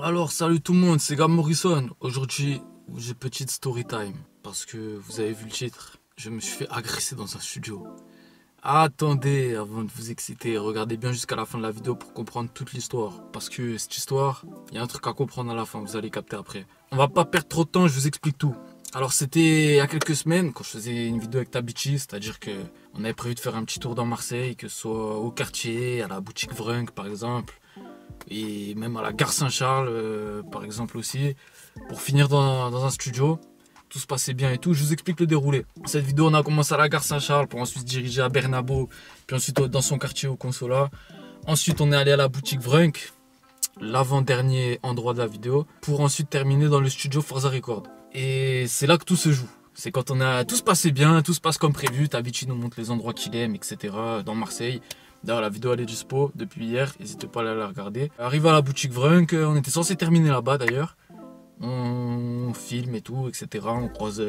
Alors, salut tout le monde, c'est Gab Morrison. Aujourd'hui, j'ai petite story time. Parce que vous avez vu le titre, je me suis fait agresser dans un studio. Attendez, avant de vous exciter, regardez bien jusqu'à la fin de la vidéo pour comprendre toute l'histoire. Parce que cette histoire, il y a un truc à comprendre à la fin, vous allez capter après. On va pas perdre trop de temps, je vous explique tout. Alors c'était il y a quelques semaines, quand je faisais une vidéo avec Tabichi, c'est-à-dire que on avait prévu de faire un petit tour dans Marseille, que ce soit au quartier, à la boutique Vrunk par exemple, et même à la gare Saint-Charles par exemple aussi, pour finir dans un studio. Tout se passait bien et tout, je vous explique le déroulé. Cette vidéo, on a commencé à la gare Saint-Charles pour ensuite se diriger à Bernabo, puis ensuite dans son quartier au Consolat. Ensuite, on est allé à la boutique Vrunk, l'avant-dernier endroit de la vidéo, pour ensuite terminer dans le studio Forza Record. Et c'est là que tout se joue. C'est quand tout se passait bien, tout se passe comme prévu, Tabichi nous montre les endroits qu'il aime, etc. dans Marseille. D'ailleurs, la vidéo elle est dispo depuis hier, n'hésitez pas à aller la regarder. Arrivé à la boutique Vrunk, on était censé terminer là-bas d'ailleurs. On filme et tout, etc. On croise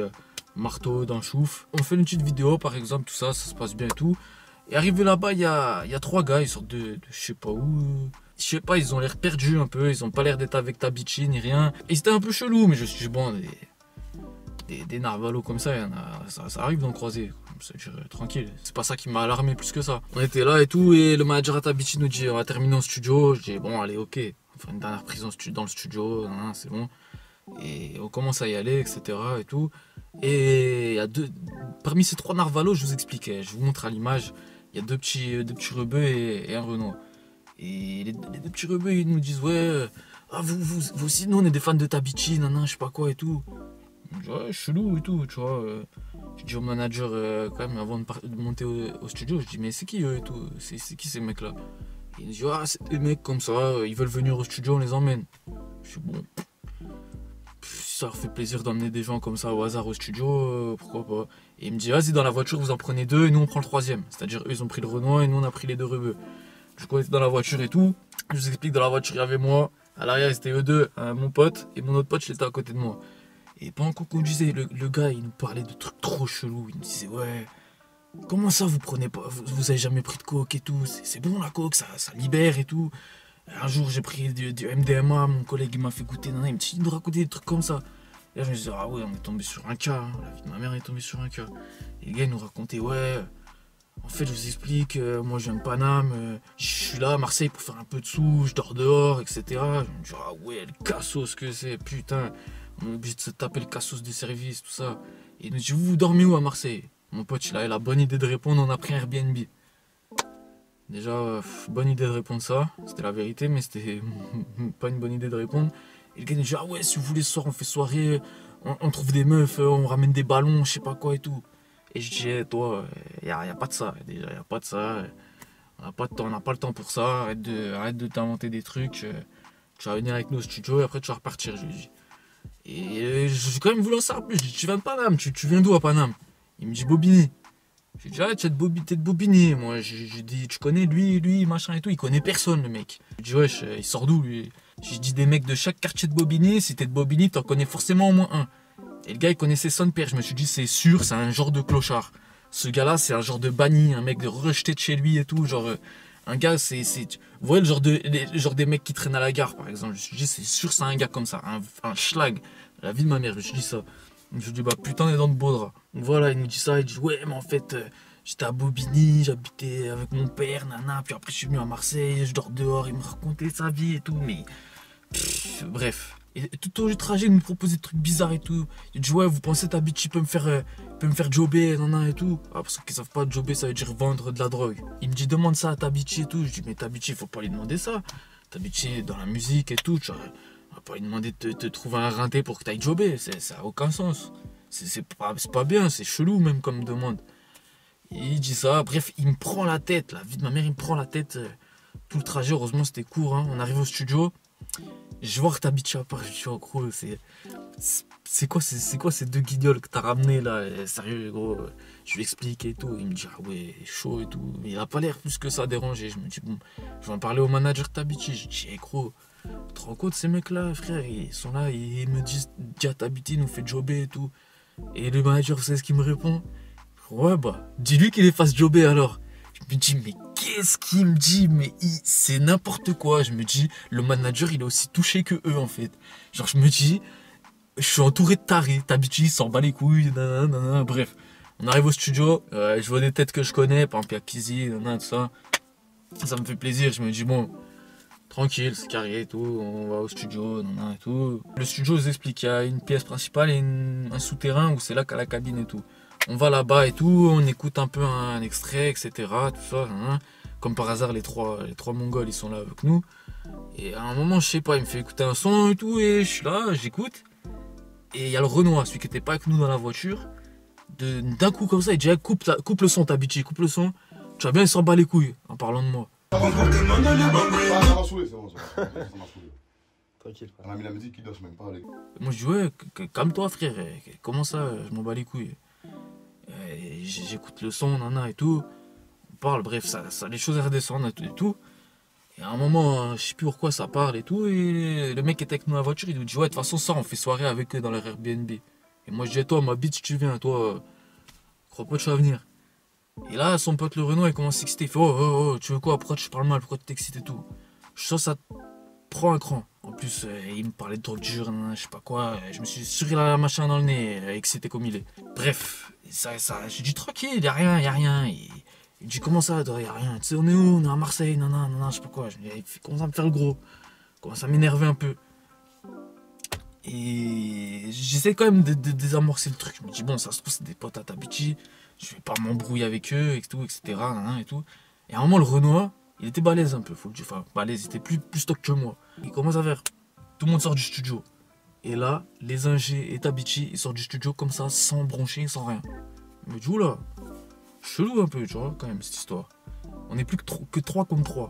Marteau dans le chouf. On fait une petite vidéo par exemple, tout ça, ça se passe bien et tout. Et arrivé là-bas, il y a trois gars, ils sortent de je sais pas où. Je sais pas, ils ont l'air perdus un peu, ils ont pas l'air d'être avec Tabichi ni rien. Et c'était un peu chelou, mais je suis bon, des narvalos comme ça, ça arrive d'en croiser. Ça dure tranquille. C'est pas ça qui m'a alarmé plus que ça. On était là et tout, et le manager à Tabichi nous dit on va terminer en studio. Je dis bon, allez, ok. On va faire une dernière prise dans le studio, c'est bon. Et on commence à y aller, etc. et tout. Et il y a parmi ces trois narvalos, je vous expliquais, je vous montre à l'image, il y a deux petits rebeux et un Renault. Et les deux petits rebeux, ils nous disent ouais, vous aussi, nous on est des fans de Tabichi, je sais pas quoi et tout. Je dis ouais, chelou et tout, tu vois. Je dis au manager quand même avant de monter au studio, je dis mais c'est qui eux et tout, c'est qui ces mecs là. Et il me dit ah, c'est des mecs comme ça, ils veulent venir au studio, on les emmène. Je suis bon. Ça leur fait plaisir d'emmener des gens comme ça au hasard au studio, pourquoi pas. Et il me dit vas-y, dans la voiture vous en prenez deux et nous on prend le troisième. C'est-à-dire eux ils ont pris le Renault et nous on a pris les deux rebeux. Du coup on était dans la voiture et tout. Je vous explique, dans la voiture il y avait moi, à l'arrière c'était eux deux, mon pote, et mon autre pote il était à côté de moi. Et pendant qu'on conduisait, le gars il nous parlait de trucs trop chelous. Il me disait ouais, comment ça vous prenez pas, vous avez jamais pris de coke et tout, c'est bon la coke, ça libère et tout. Un jour j'ai pris du MDMA, mon collègue il m'a fait goûter, il me racontait des trucs comme ça. Et là je me disais ah ouais, on est tombé sur un cas, la vie de ma mère est tombée sur un cas. Et le gars il nous racontait ouais, en fait je vous explique, moi je viens de Paname, je suis là à Marseille pour faire un peu de sous, je dors dehors, etc. Je me dis ah ouais, le cassos que c'est, putain, on est obligé de se taper le cassos des services, tout ça. Et il nous dit vous dormez où à Marseille? Mon pote il a la bonne idée de répondre, on a pris un Airbnb. Déjà, bonne idée de répondre ça, c'était la vérité, mais c'était pas une bonne idée de répondre. Et le gars nous dit ah ouais, si vous voulez ce soir on fait soirée, on trouve des meufs, on ramène des ballons, je sais pas quoi et tout. Et je dis toi, y a pas de ça, déjà y a pas de ça, on n'a pas de temps, on n'a pas le temps pour ça, arrête de t'inventer des trucs, tu vas venir avec nous au studio et après tu vas repartir, je lui dis. Et j'ai quand même voulu en savoir plus, je dis tu viens de Paname, tu viens d'où à Paname? Il me dit Bobigny. J'ai dit, ah, t'es de Bobigny. Moi, j'ai dit, tu connais lui, machin et tout. Il connaît personne, le mec. J'ai dit, wesh, il sort d'où, lui? J'ai dit, des mecs de chaque quartier de Bobigny. Si t'es de Bobigny, t'en connais forcément au moins un. Et le gars, il connaissait son père. Je me suis dit, c'est sûr, c'est un genre de clochard. Ce gars-là, c'est un genre de banni, un mec de rejeté de chez lui et tout. Genre, un gars, vous voyez le genre des mecs qui traînent à la gare, par exemple. Je me suis dit, c'est sûr, c'est un gars comme ça. Un schlag. La vie de ma mère, je me suis dit ça. Je lui dis bah putain, on est dans de beaux draps. Donc voilà, il nous dit ça, il dit ouais mais en fait j'étais à Bobigny, j'habitais avec mon père, puis après je suis venu à Marseille, je dors dehors, il me racontait sa vie et tout, mais bref. Et tout au long du trajet, il nous proposait des trucs bizarres et tout. Il dit ouais, vous pensez Tabichi peut me faire jobber, et tout. Ah, parce qu'ils savent pas jobber, ça veut dire vendre de la drogue. Il me dit demande ça à Tabichi et tout. Je dis mais Tabichi, faut pas lui demander ça. Tabichi dans la musique et tout, tu vois. On va pas lui demander de te trouver un rinté pour que tu ailles jobber, ça n'a aucun sens. C'est pas bien, c'est chelou même comme demande. Et il dit ça, bref, il me prend la tête, la vie de ma mère, il me prend la tête. Tout le trajet, heureusement c'était court, hein. On arrive au studio, je vois que Tabichi à part, je suis en gros, c'est quoi ces deux guignols que t'as ramenés là, sérieux gros, je lui explique et tout, il me dit ah ouais, chaud et tout, mais il a pas l'air plus que ça dérangé. Je me dis bon, je vais en parler au manager de Tabichi, je dis hey, gros, tu te rends compte, ces mecs-là, frère, ils sont là, ils me disent, Dia Tabichi nous fait jobber et tout. Et le manager, vous savez ce qu'il me répond? Ouais, bah, dis-lui qu'il les fasse jobber alors. Je me dis, mais qu'est-ce qu'il me dit? Mais c'est n'importe quoi. Je me dis, le manager, il est aussi touché que eux, en fait. Genre, je me dis, je suis entouré de tarés. T'habitues, il s'en bat les couilles, nanana, bref. On arrive au studio, je vois des têtes que je connais, par exemple, il y a Kizzy, nanana, tout ça. Ça me fait plaisir. Je me dis, bon, tranquille, c'est carré et tout. On va au studio, nanana et tout. Le studio, je vous explique, il y a une pièce principale et un souterrain où c'est là qu'à la cabine et tout. On va là-bas et tout, on écoute un peu un extrait, etc. Tout ça, hein. Comme par hasard, les trois Mongols, ils sont là avec nous. Et à un moment, je sais pas, il me fait écouter un son et tout, et je suis là, j'écoute. Et il y a le Renoir, celui qui était pas avec nous dans la voiture. D'un coup, comme ça, il dit, coupe le son, t'habitues, coupe le son. Tu vas bien, il s'en bat les couilles, en parlant de moi. Ça m'a saoulé, c'est bon, ça m'a saoulé. Tranquille. On a mis la musique, il doit se même parler. Moi, je dis, ouais, calme-toi, frère. Comment ça, je m'en bats les couilles. J'écoute le son, nana et tout. On parle, bref, ça, les choses redescendent et tout. Et à un moment, je sais plus pourquoi ça parle et tout. Et le mec était avec nous dans la voiture, il nous dit, ouais, de toute façon, ça, on fait soirée avec eux dans leur Airbnb. Et moi, je dis, toi, ma bite, si tu viens, toi, crois pas que tu vas venir. Et là, son pote le Renault, il commence à s'exciter. Il fait, oh, tu veux quoi? Pourquoi tu parles mal? Pourquoi tu t'excites et tout? Je sens ça prend un cran. En plus, il me parlait de drogue dure, je sais pas quoi. Je me suis suré la machin dans le nez, excité comme il est. Bref, j'ai dit tranquille, y a rien. Il me dit comment ça, y a rien. Tu sais, on est où? On est à Marseille, je sais pas quoi. Il commence à me faire le gros. Il commence à m'énerver un peu. Et j'essaie quand même de désamorcer le truc. Je me dis, bon, ça se trouve, c'est des potes à Tabichi. Je vais pas m'embrouiller avec eux, et tout, etc. Et tout. Et à un moment, le Renoir, il était balèze un peu, faut le dire. Enfin, balèze, il était plus stock que moi. Il commence à faire. Tout le monde sort du studio. Et là, les ingés et Tabichi, ils sortent du studio comme ça, sans broncher, sans rien. Je me dis, oula, chelou un peu, tu vois, quand même, cette histoire. On n'est plus que 3 contre 3.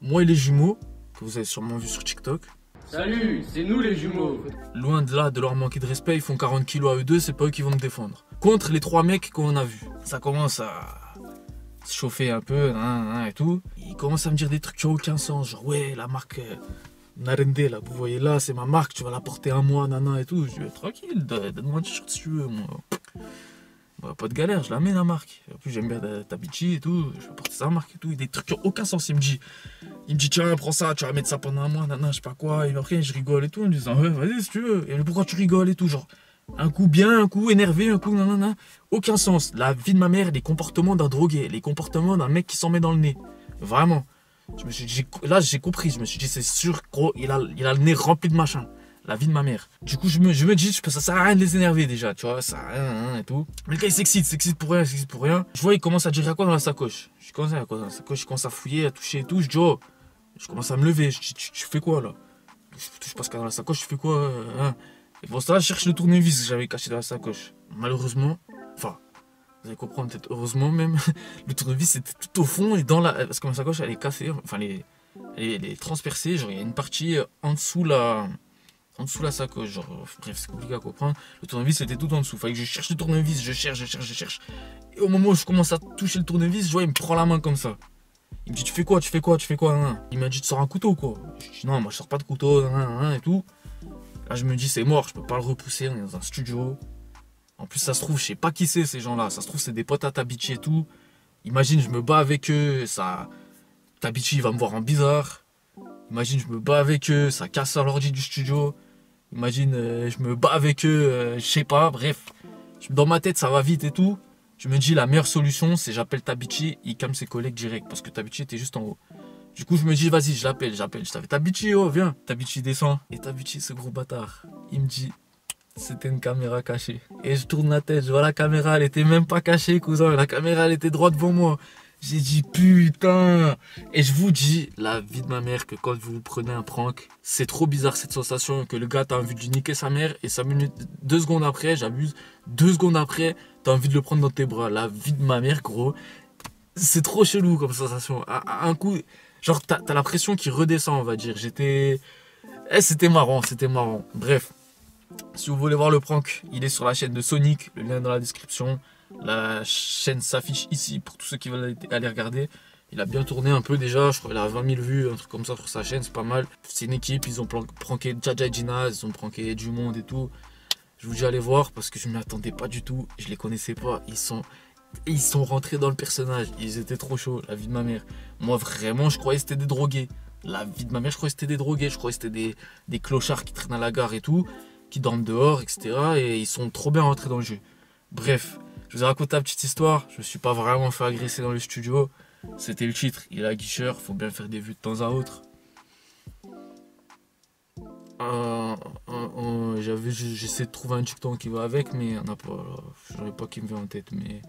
Moi et les jumeaux, que vous avez sûrement vu sur TikTok. Salut, c'est nous les jumeaux. Loin de là, de leur manquer de respect, ils font 40 kilos à eux deux, c'est pas eux qui vont me défendre. Contre les 3 mecs qu'on a vus. Ça commence à se chauffer un peu, et tout. Ils commencent à me dire des trucs qui n'ont aucun sens. Genre, ouais, la marque Narende, là, vous voyez là, c'est ma marque, tu vas la porter à moi, et tout. Je dis, tranquille, donne-moi un t-shirt si tu veux, moi. Bah, pas de galère, je la mets la marque. En plus, j'aime bien Tabichi et tout, je vais porter sa marque et tout. Et des trucs qui n'ont aucun sens. Il me dit, tiens, prends ça, tu vas mettre ça pendant un mois, je sais pas quoi. Et après, je rigole et tout, en disant, ouais, vas-y si tu veux. Et pourquoi tu rigoles et tout, genre. Un coup bien, un coup énervé, un coup nanana. Aucun sens. La vie de ma mère, les comportements d'un drogué, les comportements d'un mec qui s'en met dans le nez. Vraiment. Là, j'ai compris. Je me suis dit, c'est sûr, gros, il a le nez rempli de machin. La vie de ma mère. Du coup, je me dis, ça sert à rien de les énerver déjà, tu vois, ça sert à rien et tout. Mais le gars, il s'excite pour rien. Je vois, il commence à dire, il y a quoi dans la sacoche? Je commence à quoi dans la sacoche, il commence à fouiller, à toucher et tout. Je dis, oh, je commence à me lever. Je dis, tu fais quoi là? Je touche pas ce qu'il y a dans la sacoche, je fais quoi Et pour ça, je cherche le tournevis que j'avais caché dans la sacoche. Malheureusement, enfin, vous allez comprendre, peut-être heureusement même, le tournevis était tout au fond et dans la. Parce que ma sacoche, elle est cassée, enfin, elle est transpercée. Genre, il y a une partie en dessous la sacoche. Genre, bref, c'est compliqué à comprendre. Le tournevis était tout en dessous. Fallait que je cherche le tournevis, je cherche. Et au moment où je commence à toucher le tournevis, je vois, il me prend la main comme ça. Il me dit, tu fais quoi? Il m'a dit, tu sors un couteau, quoi. Je dis, non, moi, je sors pas de couteau, et tout. Là, je me dis, c'est mort, je peux pas le repousser, on est dans un studio. En plus, ça se trouve, je sais pas qui c'est ces gens-là. Ça se trouve, c'est des potes à Tabichi et tout. Imagine, je me bats avec eux, Tabichi, il va me voir en bizarre. Imagine, je me bats avec eux, ça casse l'ordi du studio. Imagine, je me bats avec eux, je sais pas, bref. Dans ma tête, ça va vite et tout. Je me dis, la meilleure solution, c'est j'appelle Tabichi, il calme ses collègues direct, parce que Tabichi était juste en haut. Du coup, je me dis, vas-y, je l'appelle. Je t'avais Tabichi, oh, viens. Tabichi descend. Et Tabichi, ce gros bâtard, il me dit, c'était une caméra cachée. Et je tourne la tête, je vois la caméra, elle était même pas cachée, cousin. La caméra, elle était droit devant moi. J'ai dit, putain. Et je vous dis, la vie de ma mère, que quand vous prenez un prank, c'est trop bizarre cette sensation que le gars, t'as envie de lui niquer sa mère. Et 5 minutes, 2 secondes après, j'abuse, 2 secondes après, t'as envie de le prendre dans tes bras. La vie de ma mère, gros. C'est trop chelou comme sensation. Un coup. Genre, t'as la pression qui redescend, on va dire. C'était marrant. Bref, si vous voulez voir le prank, il est sur la chaîne de Sonic. Le lien est dans la description. La chaîne s'affiche ici pour tous ceux qui veulent aller regarder. Il a bien tourné un peu déjà. Je crois qu'il a 20 000 vues, un truc comme ça sur sa chaîne. C'est pas mal. C'est une équipe. Ils ont pranké Jaja et Gina. Ils ont pranké du monde et tout. Je vous dis, allez voir parce que je ne m'y attendais pas du tout. Je les connaissais pas. Ils sont Et ils sont rentrés dans le personnage. Ils étaient trop chauds, la vie de ma mère. Moi, vraiment, je croyais que c'était des drogués. La vie de ma mère, je croyais que c'était des drogués. Je croyais que c'était des clochards qui traînent à la gare et tout, qui dorment dehors, etc. Et ils sont trop bien rentrés dans le jeu. Bref, je vous ai raconté la petite histoire. Je me suis pas vraiment fait agresser dans le studio. C'était le titre. Il est aguicheur. Faut bien faire des vues de temps à autre. J'essaie de trouver un dicton qui va avec, mais j'en ai pas qui me vient en tête. Mais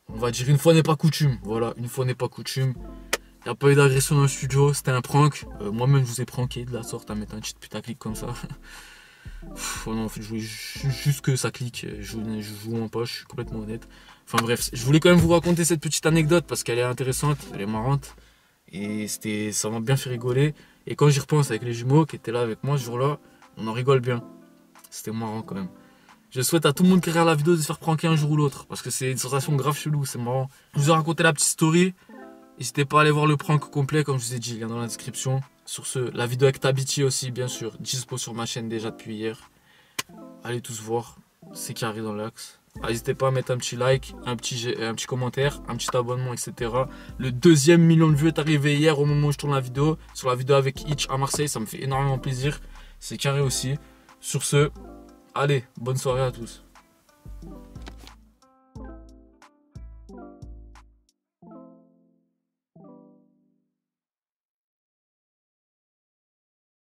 on va dire une fois n'est pas coutume. Voilà, une fois n'est pas coutume. Il n'y a pas eu d'agression dans le studio, c'était un prank. Moi-même, je vous ai pranké de la sorte à mettre un petit putaclic comme ça. Non, en fait, je voulais juste que ça clique. Je joue en poche, je suis complètement honnête. Enfin bref, je voulais quand même vous raconter cette petite anecdote parce qu'elle est intéressante, elle est marrante. Et ça m'a bien fait rigoler. Et quand j'y repense avec les jumeaux qui étaient là avec moi ce jour-là, on en rigole bien. C'était marrant quand même. Je souhaite à tout le monde qui regarde la vidéo de se faire pranker un jour ou l'autre. Parce que c'est une sensation grave chelou, c'est marrant. Je vous ai raconté la petite story. N'hésitez pas à aller voir le prank complet, comme je vous ai dit, il est dans la description. Sur ce, la vidéo avec Tabiti aussi, bien sûr, dispo sur ma chaîne déjà depuis hier. Allez tous voir, c'est carré dans l'axe. N'hésitez pas à mettre un petit like, un petit commentaire, un petit abonnement, etc. Le 2e million de vues est arrivé hier au moment où je tourne la vidéo. Sur la vidéo avec Hitch à Marseille, ça me fait énormément plaisir. C'est carré aussi. Sur ce, allez, bonne soirée à tous.